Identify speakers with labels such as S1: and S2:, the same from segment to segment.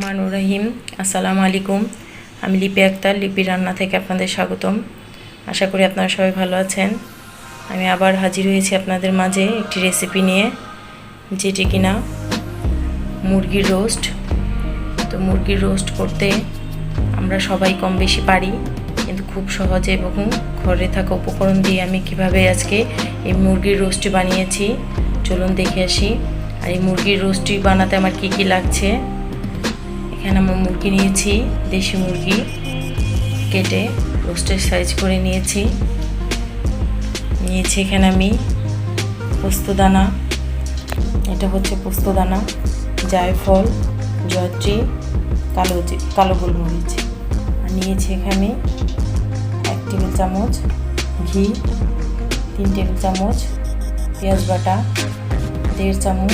S1: রহমানুর রহিম। আসসালামু আলাইকুম। আমি লিপি আক্তার, লিপি রান্না থেকে আপনাদের স্বাগতম। আশা করি আপনারা সবাই ভালো আছেন। আমি আবার হাজির হয়েছি আপনাদের মাঝে একটি রেসিপি নিয়ে, যেটি কিনা মুরগির রোস্ট। তো মুরগির রোস্ট করতে আমরা সবাই কম বেশি পারি, কিন্তু খুব সহজে এবং ঘরে থাকা উপকরণ দিয়ে আমি কিভাবে আজকে এই মুরগির রোস্টটি বানিয়েছি, চলুন দেখে আসি। আর এই মুরগির রোস্টটি বানাতে আমার কি কি লাগছে। এখানে আমি মুরগি নিয়েছি, দেশি মুরগি কেটে রোস্টের সাইজ করে নিয়েছি। এখানে আমি পোস্তদানা, এটা হচ্ছে পোস্তদানা, জায়ফল, জয়ত্রী, কালো গোলমরিচ। আর নিয়েছি এখানে 1 টেবিল চামচ ঘি, 3 টেবিল চামচ পেঁয়াজ বাটা, 1.5 চামচ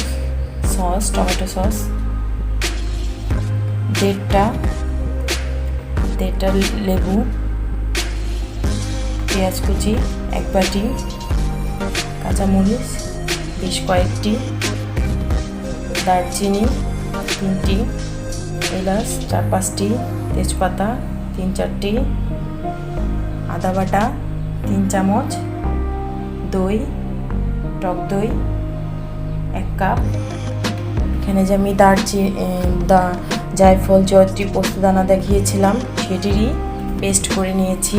S1: সস, টমেটো সস, 1.5টা লেবু, পেঁয়াজ কুচি 1 বাটি, কাঁচামরিচ বেশ কয়েকটি, দারচিনি 3টি, এলাচ 4-5টি, তেজপাতা 3-4টি, আদা বাটা 3 চামচ, দই, টক দই 1 কাপ। এখানে যে আমি জায়ফল, জয়ত্রী, পোস্তদানা দেখিয়েছিলাম সেটিরই পেস্ট করে নিয়েছি।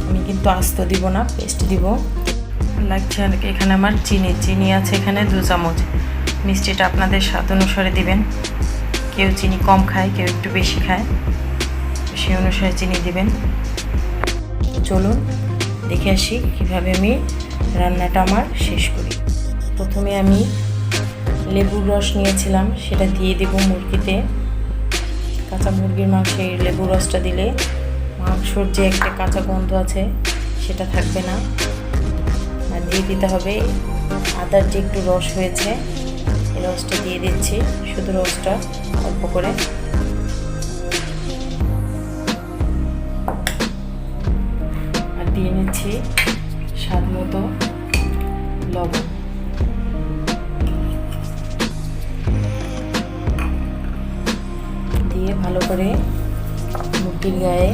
S1: আমি কিন্তু আস্ত দিব না, পেস্ট দিব। লাগছে এখানে আমার চিনি আছে এখানে 2 চামচ। মিষ্টিটা আপনাদের স্বাদ অনুসারে দিবেন। কেউ চিনি কম খায়, কেউ একটু বেশি খায়, সেই অনুসারে চিনি দিবেন। চলুন দেখে আসি কীভাবে আমি রান্নাটা আমার শেষ করি। প্রথমে আমি লেবুর রস নিয়েছিলাম, সেটা দিয়ে দেব মুরগিতে। কাঁচা মুরগির মাংসে লেবুর রসটা দিলে মাংসর যে একটা কাঁচা গন্ধ আছে সেটা থাকবে না। আর দিয়ে দিতে হবে আদার যে একটু রস হয়েছে, এই রসটা দিয়ে দিচ্ছি, শুধু রসটা অল্প করে। আর দিয়ে নিচ্ছি স্বাদ মতো লবণ। দিয়ে ভালো করে মুরগির গায়ে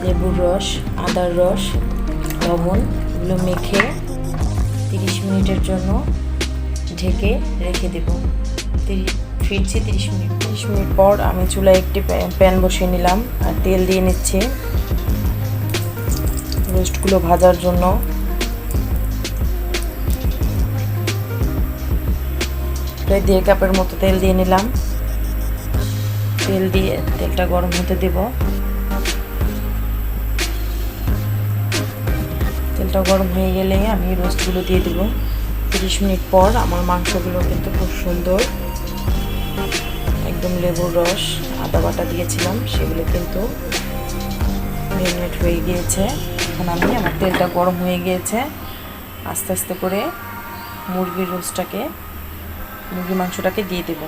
S1: লেবুর রস, আদার রস, লবণ এগুলো মেখে 30 মিনিটের জন্য ঢেকে রেখে দেব। ফিরছি 30 মিনিট। 30 মিনিট পর আমি চুলায় একটি প্যান বসিয়ে নিলাম আর তেল দিয়ে নিচ্ছি রোস্টগুলো ভাজার জন্য। প্রায় 1.5 কাপের মতো তেল দিয়ে নিলাম। তেল দিয়ে তেলটা গরম হতে দেব। তেলটা গরম হয়ে গেলে আমি রোস্টগুলো দিয়ে দেব। 30 মিনিট পর আমার মাংসগুলো কিন্তু খুব সুন্দর, একদম লেবুর রস, আদা বাটা দিয়েছিলাম, সেগুলো কিন্তু ম্যারিনেট হয়ে গিয়েছে। এখন আমার তেলটা গরম হয়ে গিয়েছে, আস্তে আস্তে করে মুরগির মাংসটাকে দিয়ে দেব।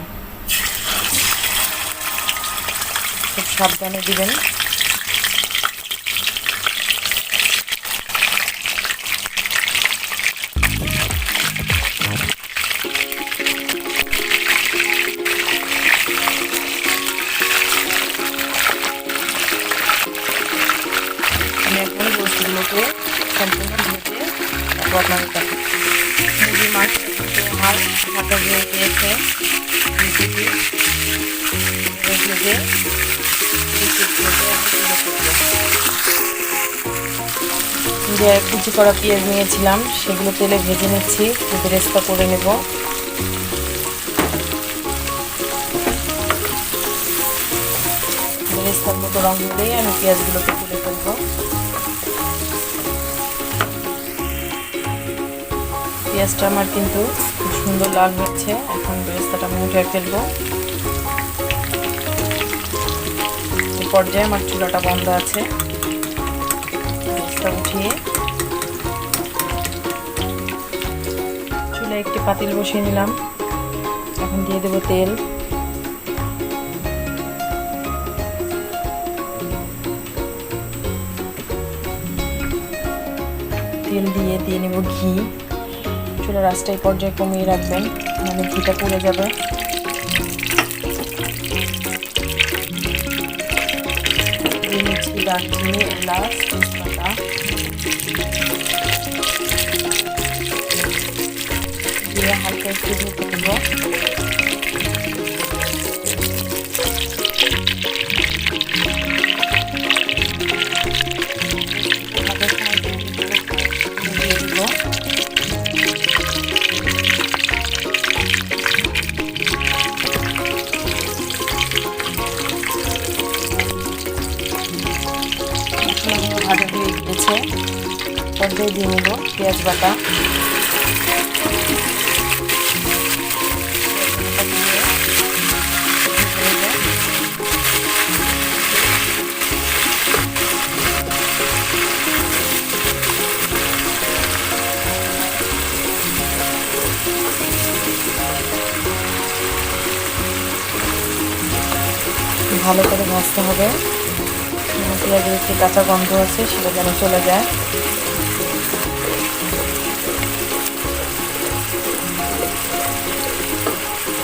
S1: খুব সাবধানে দিবেন। আমি এখন রোস্টগুলোকে সম্পূর্ণ ভেজে আপনাদের দেখাচ্ছি। মুরগির মাংস আমার ভাজা হয়ে গিয়েছে, ভেজে কুচি করা পেঁয়াজ নিয়েছিলাম, সেগুলো তেলে ভেজে নিচ্ছি, বেরেস্তা করে নেব। বেরেস্তার মতো রং হলেই আমি পেঁয়াজগুলোকে তুলে ফেলবো। পেঁয়াজটা আমার কিন্তু খুব সুন্দর লাল হচ্ছে। এখন বেরেস্তাটা আমি উঠে ফেলবো। এই পর্যায়ে আমার চুলাটা বন্ধ আছে। বেরেস্তা উঠিয়ে চুলায় একটি পাতিল বসিয়ে নিলাম। এখন দিয়ে দেবো তেল। তেল দিয়ে নেব ঘি। চুলার আঁচটা এই পর্যায়ে কমিয়ে রাখবেন, মানে ঘিটা পুড়ে যাবে। দিয়ে নিচ্ছি দারচিনি, এলাচ, তেজপাতা, দিয়ে হালকা একটু ভেজে দেব। ভাজা হয়ে গিয়েছে, পর্যায়ে দিয়ে নেব পেঁয়াজ বাটা। ভালো করে ভাজতে হবে, পেঁয়াজের একটি কাঁচা গন্ধ আছে সেটা যেন চলে যায়।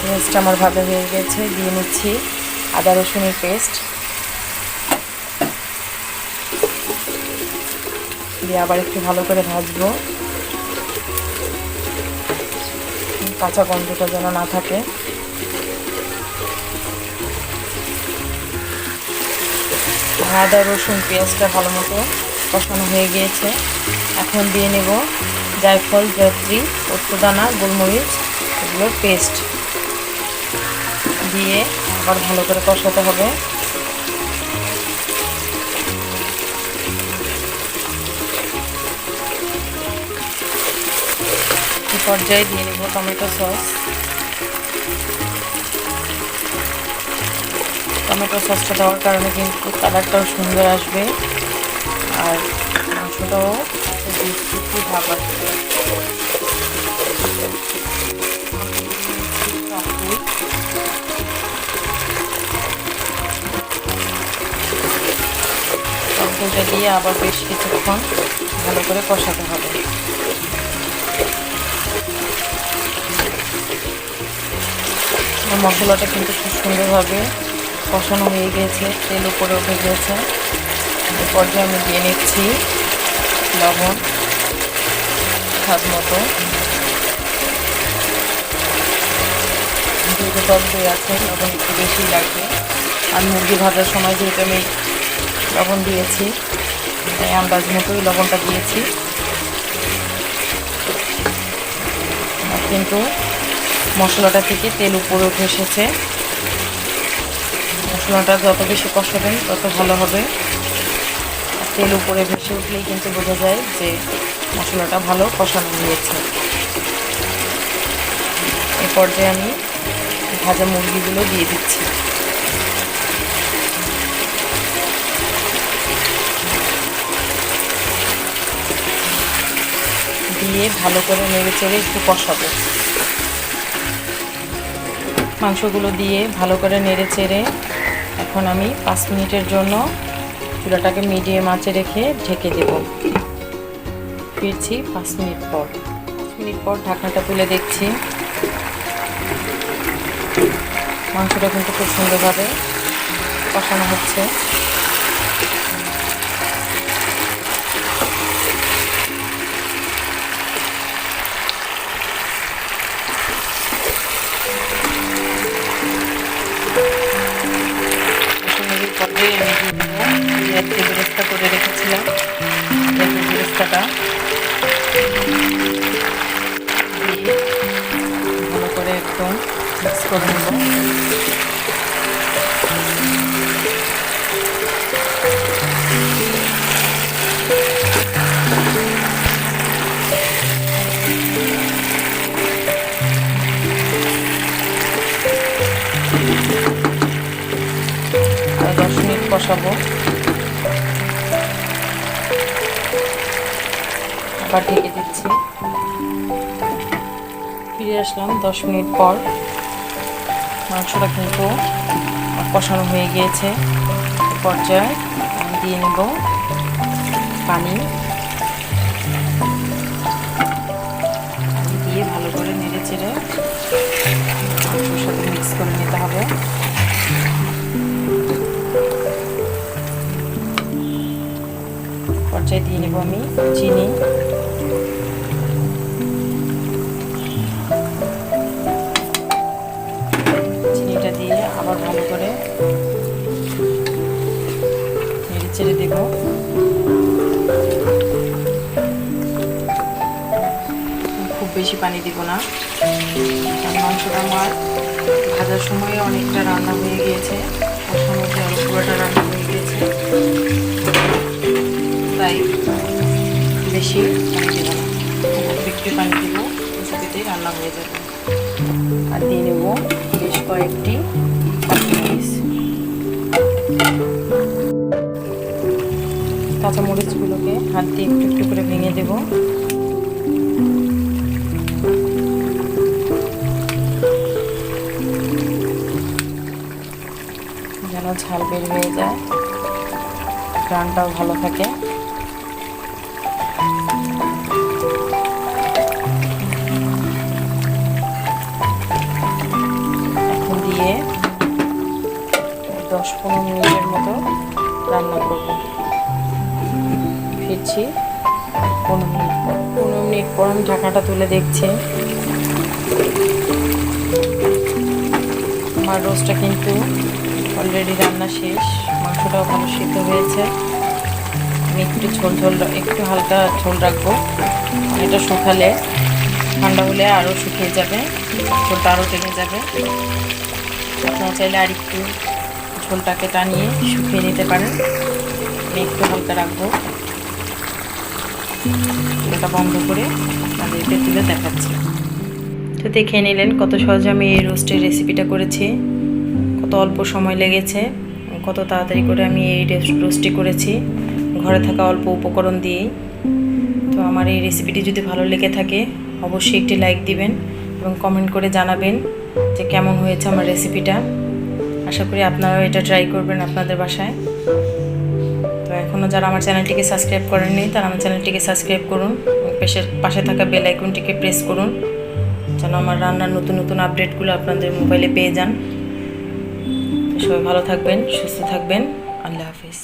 S1: পেঁয়াজটা আমার ভাজা হয়ে গেছে, দিয়ে নিচ্ছি আদা রসুনের পেস্ট, দিয়ে আবার একটু ভালো করে ভাজবো, কাঁচা গন্ধটা যেন না থাকে। আদা রসুন পেঁয়াজটা ভালো মতো কষানো হয়ে গিয়েছে। এখন দিয়ে নেব জায়ফল, জয়ত্রী, পোস্তদানা, গোলমরিচ, এগুলোর পেস্ট দিয়ে আবার ভালো করে কষাতে হবে। এই পর্যায়ে দিয়ে নেব টমেটো সস। টমেটো সসটা দেওয়ার কারণে কিন্তু কালারটাও সুন্দর আসবে আর মাংসটাও একটু ভাব আসবে। টকদইটা দিয়ে আবার বেশ কিছুক্ষণ ভালো করে কষাতে হবে। মশলাটা কিন্তু খুব সুন্দরভাবে কষানো হয়ে গিয়েছে, তেল উপরে উঠে গিয়েছে। এই পর্যায়ে আমি দিয়ে নিচ্ছি লবণ স্বাদ মতো। যেহেতু টক দই আছে লবণ একটু বেশি লাগবে, আর মুরগি ভাজার সময় যেহেতু আমি লবণ দিয়েছি তাই আন্দাজ মতোই লবণটা দিয়েছি। কিন্তু মশলাটা থেকে তেল উপরে উঠে এসেছে। মশলাটা যত বেশি কষাবেন তত ভালো হবে। তেল উপরে ভেসে উঠলেই কিন্তু বোঝা যায় যে মশলাটা ভালো কষানো হয়েছে। এই পর্যায়ে আমি ভাজা মুরগিগুলো দিয়ে দিচ্ছি। দিয়ে ভালো করে নেড়েচেড়ে একটু কষাবো। মাংসগুলো দিয়ে ভালো করে নেড়েচেড়ে এখন আমি 5 মিনিটের জন্য চুলাটাকে মিডিয়াম আঁচে রেখে ঢেকে দেব। ফিরছি 5 মিনিট পর। 5 মিনিট পর ঢাকনাটা তুলে দেখছি মাংসটা কিন্তু খুব সুন্দরভাবে কষানো হচ্ছে। বেরেস্তা করে রেখেছিলাম, বেরেস্তাটা দিয়ে ভালো করে একদম মিক্স করে নেব। আর 10 মিনিট কষাবো। আবার ঢেকে দিচ্ছি। ফিরে আসলাম 10 মিনিট পর। মাংসটা কিন্তু কষানো হয়ে গিয়েছে। পর্যায়ে আমি দিয়ে নেব পানি, দিয়ে চেড়ে মাংসের সাথে মিক্স করে নিতে হবে। পর্যায়ে দিয়ে নেব আমি চিনি। চিনিটা দিয়ে আবার ভালো করে নেড়ে চেড়ে দেব। খুব বেশি পানি দিব না, কারণ মাংসটা আমার ভাজার সময় অনেকটা রান্না হয়ে গিয়েছে, কষানোর আরও পুরোটা রান্না হয়ে গিয়েছে, তাই বেশি পানি দেবো না, একটু পানি দেবো, রেসিপিতেই রান্না হয়ে যাবে। আর দিয়ে নেব বেশ কয়েকটি কাঁচামরিচ। কাঁচামরিচগুলোকে হাত দিয়ে একটু একটু করে ভেঙে দেব। যেন ঝাল বের হয়ে যায়, ঘ্রাণটাও ভালো থাকে। এখন দিয়ে 10-15 মিনিটের মতো রান্না করব। ফিরছি 15 মিনিট পর আমি ঢাকাটা তুলে দেখছি। আমার রোস্টটা কিন্তু অলরেডি রান্না শেষ, মাংসটাও ভালো সিদ্ধ হয়েছে। আমি একটু হালকা ঝোল রাখবো, এটা শুকালে ঠান্ডা হলে আরও শুকিয়ে যাবে, ঝোলটা আরও টেনে যাবে। আপনারা চাইলে আর একটু ঝোলটাকে টানিয়ে শুকিয়ে নিতে পারেন। আমি একটু হালকা রাখবো, এটা বন্ধ করে তাদেরকে তুলে দেখাচ্ছি। তো দেখে নিলেন কত সহজে আমি এই রোস্টের রেসিপিটা করেছি, কত অল্প সময় লেগেছে, কত তাড়াতাড়ি করে আমি এই রোস্টটি করেছি ঘরে থাকা অল্প উপকরণ দিয়েই। তো আমার এই রেসিপিটি যদি ভালো লেগে থাকে অবশ্যই একটি লাইক দিবেন এবং কমেন্ট করে জানাবেন যে কেমন হয়েছে আমার রেসিপিটা। আশা করি আপনারাও এটা ট্রাই করবেন আপনাদের বাসায়। তো এখনও যারা আমার চ্যানেলটিকে সাবস্ক্রাইব করেননি তারা আমার চ্যানেলটিকে সাবস্ক্রাইব করুন এবং পাশে থাকা বেল আইকনটিকে প্রেস করুন, যেন আমার রান্নার নতুন নতুন আপডেটগুলো আপনাদের মোবাইলে পেয়ে যান। সবাই ভালো থাকবেন, সুস্থ থাকবেন। আল্লাহ হাফিজ।